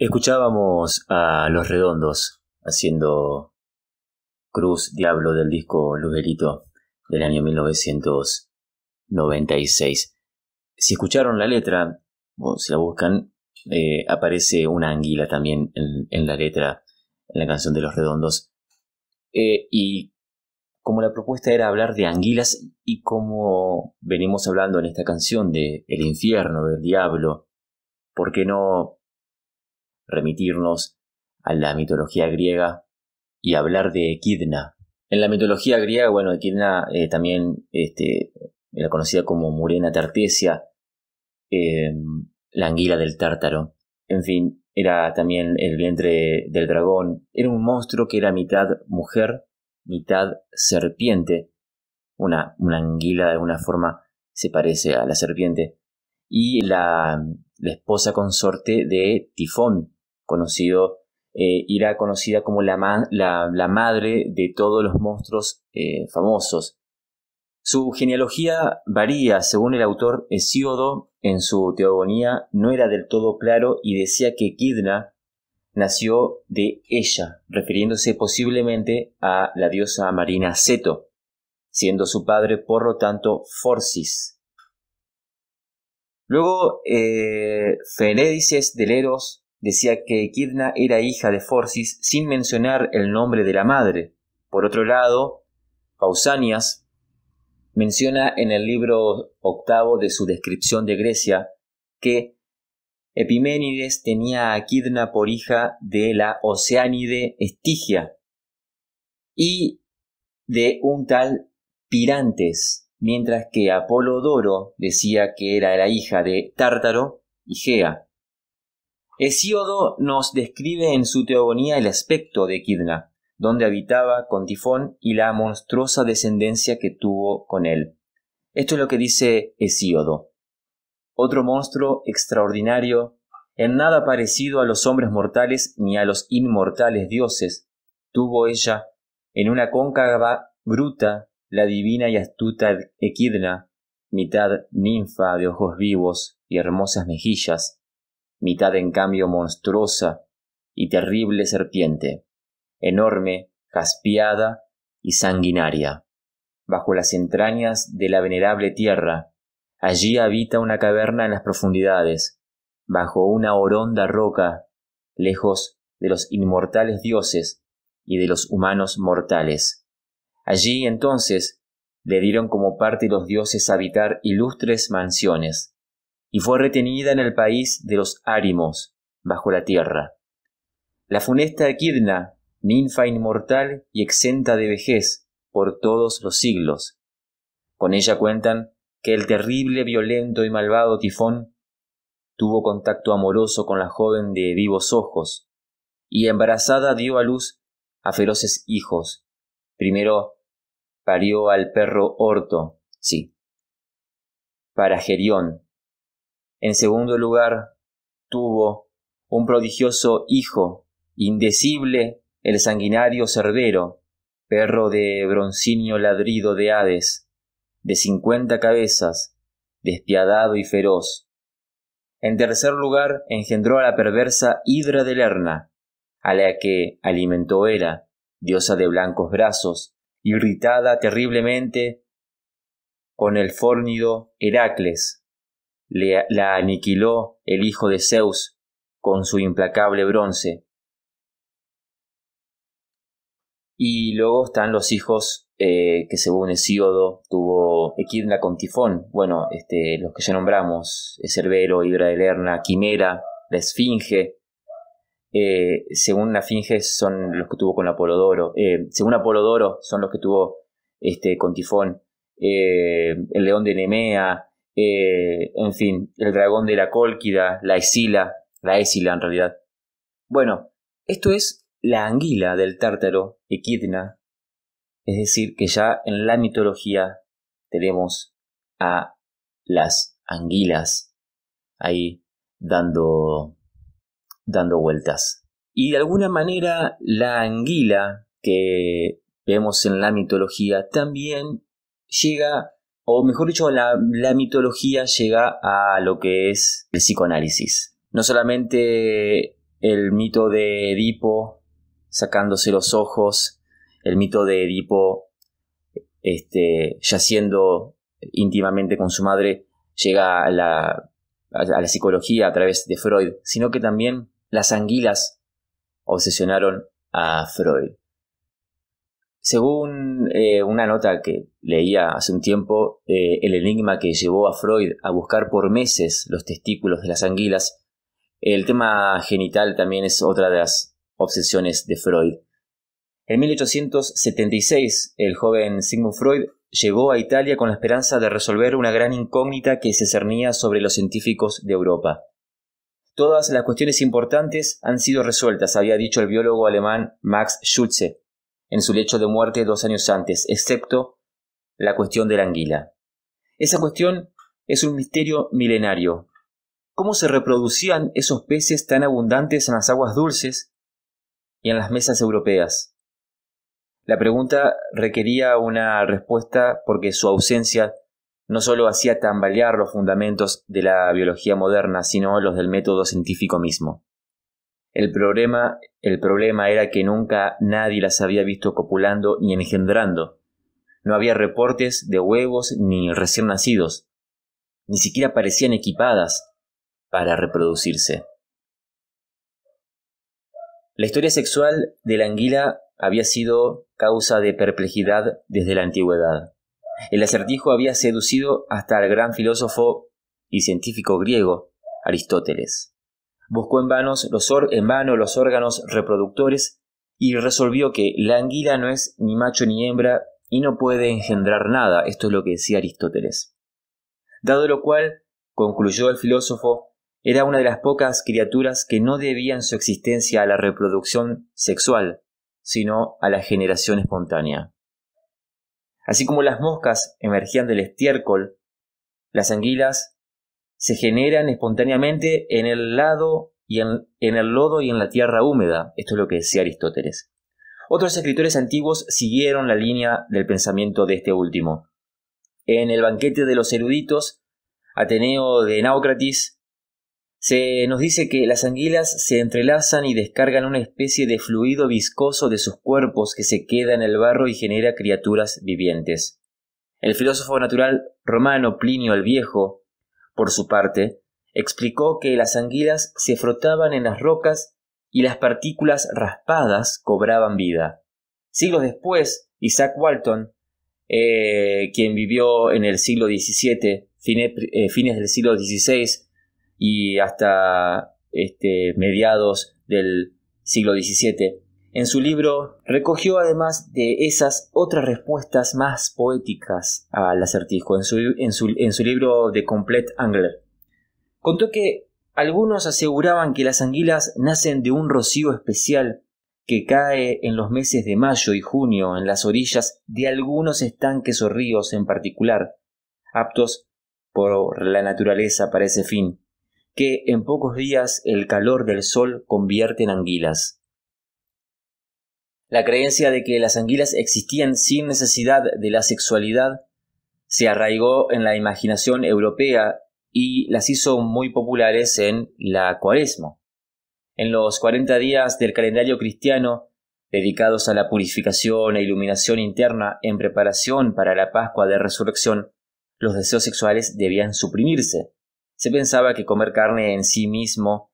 Escuchábamos a Los Redondos haciendo Cruz Diablo del disco Lujerito del año 1996. Si escucharon la letra, o si la buscan, aparece una anguila también en la letra, en la canción de Los Redondos. Y como la propuesta era hablar de anguilas y como venimos hablando en esta canción de el infierno, del diablo, ¿por qué no remitirnos a la mitología griega y hablar de Equidna? En la mitología griega, bueno, Equidna también era conocida como Murena Tartesia, la anguila del Tártaro. En fin, era también el vientre del dragón. Era un monstruo que era mitad mujer, mitad serpiente. Una anguila de alguna forma se parece a la serpiente. Y la esposa consorte de Tifón, era conocida como la madre de todos los monstruos famosos. Su genealogía varía, según el autor Hesíodo, en su Teogonía no era del todo claro y decía que Equidna nació de ella, refiriéndose posiblemente a la diosa marina Ceto, siendo su padre por lo tanto Forcis. Luego Fenédices de Leros decía que Equidna era hija de Forcis sin mencionar el nombre de la madre. Por otro lado, Pausanias menciona en el libro 8 de su descripción de Grecia que Epiménides tenía a Equidna por hija de la Oceánide Estigia y de un tal Pirantes, mientras que Apolodoro decía que era la hija de Tártaro y Gea. Hesíodo nos describe en su Teogonía el aspecto de Equidna, donde habitaba con Tifón y la monstruosa descendencia que tuvo con él. Esto es lo que dice Hesíodo. Otro monstruo extraordinario, en nada parecido a los hombres mortales ni a los inmortales dioses, tuvo ella en una cóncava gruta la divina y astuta Equidna, mitad ninfa de ojos vivos y hermosas mejillas, mitad en cambio monstruosa y terrible serpiente, enorme, jaspiada y sanguinaria. Bajo las entrañas de la venerable tierra, allí habita una caverna en las profundidades, bajo una horonda roca, lejos de los inmortales dioses y de los humanos mortales. Allí entonces le dieron como parte los dioses habitar ilustres mansiones, y fue retenida en el país de los Árimos, bajo la tierra. La funesta Equidna, ninfa inmortal y exenta de vejez por todos los siglos. Con ella cuentan que el terrible, violento y malvado Tifón tuvo contacto amoroso con la joven de vivos ojos, y embarazada dio a luz a feroces hijos. Primero parió al perro Orto, Paragerión. En segundo lugar, tuvo un prodigioso hijo, indecible el sanguinario Cerbero, perro de broncíneo ladrido de Hades, de 50 cabezas, despiadado y feroz. En tercer lugar, engendró a la perversa Hidra de Lerna, a la que alimentó Hera, diosa de blancos brazos, irritada terriblemente con el fórnido Heracles. La aniquiló el hijo de Zeus con su implacable bronce. Y luego están los hijos que según Hesíodo tuvo Equidna con Tifón. Bueno, los que ya nombramos, Cerbero, Hidra de Lerna, Quimera, la Esfinge. Según la Esfinge son los que tuvo con Apolodoro. Según Apolodoro son los que tuvo con Tifón. El león de Nemea. En fin, el dragón de la Cólquida, la Escila en realidad. Bueno, esto es la anguila del Tártaro, Equidna, es decir, que ya en la mitología tenemos a las anguilas ahí dando vueltas. Y de alguna manera la anguila que vemos en la mitología también llega, o mejor dicho, la mitología llega a lo que es el psicoanálisis. No solamente el mito de Edipo sacándose los ojos, el mito de Edipo yaciendo íntimamente con su madre, llega a la psicología a través de Freud, sino que también las anguilas obsesionaron a Freud. Según una nota que leía hace un tiempo, el enigma que llevó a Freud a buscar por meses los testículos de las anguilas, el tema genital también es otra de las obsesiones de Freud. En 1876, el joven Sigmund Freud llegó a Italia con la esperanza de resolver una gran incógnita que se cernía sobre los científicos de Europa. Todas las cuestiones importantes han sido resueltas, había dicho el biólogo alemán Max Schulze en su lecho de muerte 2 años antes, excepto la cuestión de la anguila. Esa cuestión es un misterio milenario. ¿Cómo se reproducían esos peces tan abundantes en las aguas dulces y en las mesas europeas? La pregunta requería una respuesta porque su ausencia no solo hacía tambalear los fundamentos de la biología moderna, sino los del método científico mismo. El problema era que nunca nadie las había visto copulando ni engendrando. No había reportes de huevos ni recién nacidos. Ni siquiera parecían equipadas para reproducirse. La historia sexual de la anguila había sido causa de perplejidad desde la antigüedad. El acertijo había seducido hasta al gran filósofo y científico griego Aristóteles. Buscó en vano los órganos reproductores y resolvió que la anguila no es ni macho ni hembra y no puede engendrar nada. Esto es lo que decía Aristóteles. Dado lo cual, concluyó el filósofo, era una de las pocas criaturas que no debían su existencia a la reproducción sexual, sino a la generación espontánea. Así como las moscas emergían del estiércol, las anguilas se generan espontáneamente en el lodo y en la tierra húmeda. Esto es lo que decía Aristóteles. Otros escritores antiguos siguieron la línea del pensamiento de este último. En el banquete de los eruditos, Ateneo de Naucratis, se nos dice que las anguilas se entrelazan y descargan una especie de fluido viscoso de sus cuerpos que se queda en el barro y genera criaturas vivientes. El filósofo natural romano Plinio el Viejo, por su parte, explicó que las anguilas se frotaban en las rocas y las partículas raspadas cobraban vida. Siglos después, Isaac Walton, quien vivió en el siglo XVII, fines del siglo XVI y hasta mediados del siglo XVII, en su libro recogió además de esas otras respuestas más poéticas al acertijo. En su libro The Complete Angler, contó que algunos aseguraban que las anguilas nacen de un rocío especial que cae en los meses de mayo y junio en las orillas de algunos estanques o ríos en particular, aptos por la naturaleza para ese fin, que en pocos días el calor del sol convierte en anguilas. La creencia de que las anguilas existían sin necesidad de la sexualidad se arraigó en la imaginación europea y las hizo muy populares en la Cuaresma. En los 40 días del calendario cristiano, dedicados a la purificación e iluminación interna en preparación para la Pascua de Resurrección, los deseos sexuales debían suprimirse. Se pensaba que comer carne en sí mismo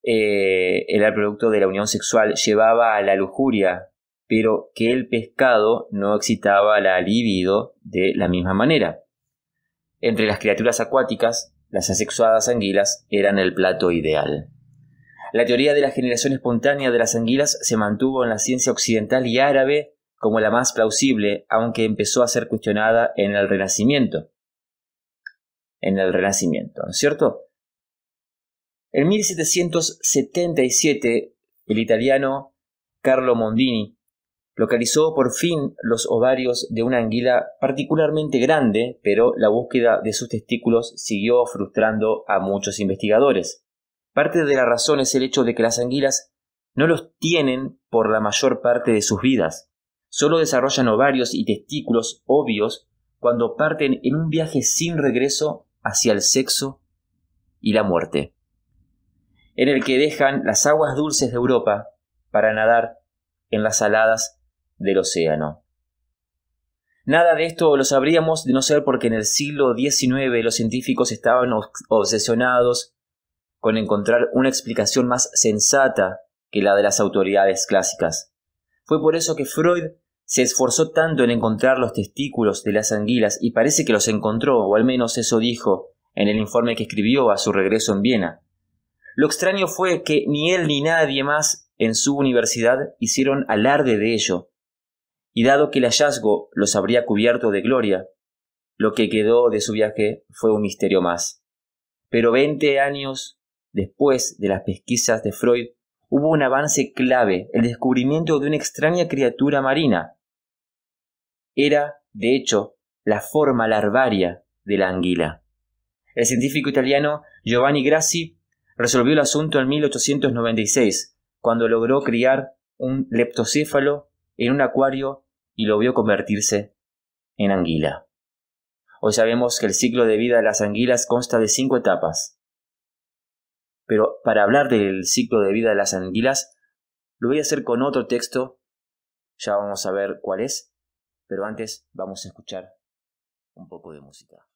era el producto de la unión sexual, llevaba a la lujuria, pero que el pescado no excitaba la libido de la misma manera. Entre las criaturas acuáticas, las asexuadas anguilas eran el plato ideal. La teoría de la generación espontánea de las anguilas se mantuvo en la ciencia occidental y árabe como la más plausible, aunque empezó a ser cuestionada en el Renacimiento. ¿No es cierto? En 1777, el italiano Carlo Mondini localizó por fin los ovarios de una anguila particularmente grande, pero la búsqueda de sus testículos siguió frustrando a muchos investigadores. Parte de la razón es el hecho de que las anguilas no los tienen por la mayor parte de sus vidas. Solo desarrollan ovarios y testículos obvios cuando parten en un viaje sin regreso hacia el sexo y la muerte. en el que dejan las aguas dulces de Europa para nadar en las saladas del océano. Nada de esto lo sabríamos de no ser porque en el siglo XIX los científicos estaban obsesionados con encontrar una explicación más sensata que la de las autoridades clásicas. Fue por eso que Freud se esforzó tanto en encontrar los testículos de las anguilas, y parece que los encontró, o al menos eso dijo en el informe que escribió a su regreso en Viena. Lo extraño fue que ni él ni nadie más en su universidad hicieron alarde de ello, y dado que el hallazgo los habría cubierto de gloria, lo que quedó de su viaje fue un misterio más. Pero 20 años después de las pesquisas de Freud, hubo un avance clave, el descubrimiento de una extraña criatura marina. Era, de hecho, la forma larvaria de la anguila. El científico italiano Giovanni Grassi resolvió el asunto en 1896, cuando logró criar un leptocéfalo en un acuario y lo vio convertirse en anguila. Hoy sabemos que el ciclo de vida de las anguilas consta de 5 etapas. Pero para hablar del ciclo de vida de las anguilas, lo voy a hacer con otro texto, ya vamos a ver cuál es, pero antes vamos a escuchar un poco de música.